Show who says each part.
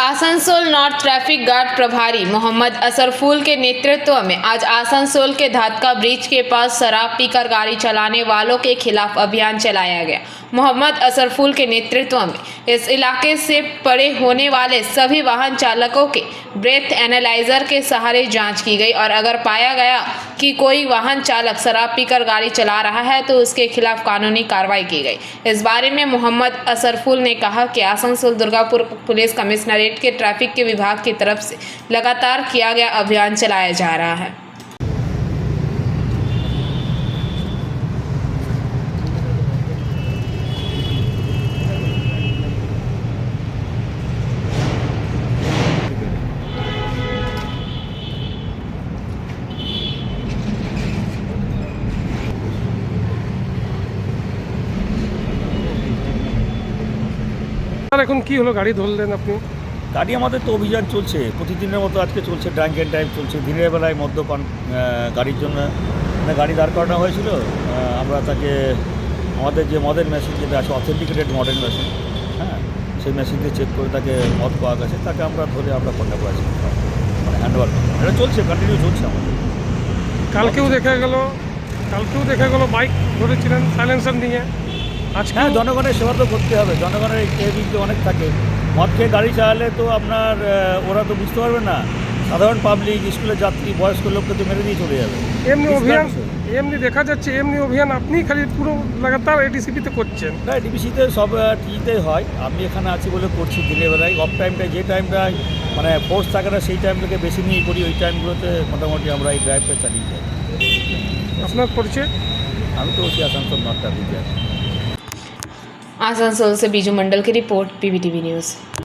Speaker 1: Asansol north traffic guard प्रभारी मोहम्मद असरफुल के नेतृत्व में आज आसनसोल के धातका ब्रिज के पास शराब पीकर गाड़ी चलाने वालों के खिलाफ अभियान चलाया गया। मोहम्मद असरफुल के नेतृत्व में इस इलाके से परे होने वाले सभी वाहन चालकों के ब्रेथ एनालाइजर के सहारे जांच की गई और अगर पाया गया कि कोई वाहन चालक शराब पीकर गाड़ी चला रहा है तो उसके खिलाफ कानूनी कार्रवाई की गई। इस बारे में मोहम्मद असरफुल ने कहा कि आसनसोल दुर्गापुर पुलिस कमिश्नरेट के ट्रैफिक के विभाग की तरफ से लगातार किया गया अभियान चलाया जा रहा है।
Speaker 2: এখন কি হলো গাড়ি ধরলেন আপনি?
Speaker 3: গাড়ি আমাদের তো অভিযান চলছে, প্রতিদিনের মতো আজকে চলছে। ড্রাঙ্ক অ্যান্ড ড্রাইভ চলছে। দিনের বেলায় মদ্যপান গাড়ির জন্য গাড়ি দাঁড় করানো হয়েছিল। আমরা তাকে আমাদের যে মদের মেশিন যেটা আছে অথেন্টিকেটেড মডেল মেশিন, হ্যাঁ, সেই মেশিন দিয়ে চেক করে তাকে মদ পাওয়া গেছে, তাকে আমরা ধরে আমরা কন্ট্যাক্ট করেছি, মানে হ্যান্ডওভার এটা চলছে, কন্টিনিউ চলছে আমাদের।
Speaker 2: কালকেও দেখা গেল বাইক ধরেছিলেন সাইলেন্সার নিয়ে। আজকে
Speaker 3: হ্যাঁ, জনগণের সেবা তো করতে হবে। জনগণের এদিকে অনেক থাকে, মদ খেয়ে গাড়ি চালালে তো আপনার ওরা তো বুঝতে পারবে না। সাধারণ পাবলিক, স্কুলের যাত্রী, বয়স্ক লোককে তো মেরে দিয়ে চলে যাবে।
Speaker 2: এমনি দেখা যাচ্ছে এমনি অভিযান আপনি খালি পুরো লাগাতার এডিসিপিতে করছেন।
Speaker 3: না, ডিবিসিতে সব টিতে হয়, আমি এখানে আছি বলে করছি। দিনের বেলায় অফ টাইমটায় যে টাইমটায় মানে ফোর্স থাকে না সেই টাইমটাকে বেশি নিয়ে করি। ওই টাইমগুলোতে মোটামুটি আমরা এই ড্রাইভটা চালিয়ে যাই।
Speaker 2: আপনার পরিচয়?
Speaker 3: আমি তো ওই Asansol north traffic guard.
Speaker 1: Asansol से बीजू मंडल की रिपोर्ट, पीवीटीवी न्यूज़।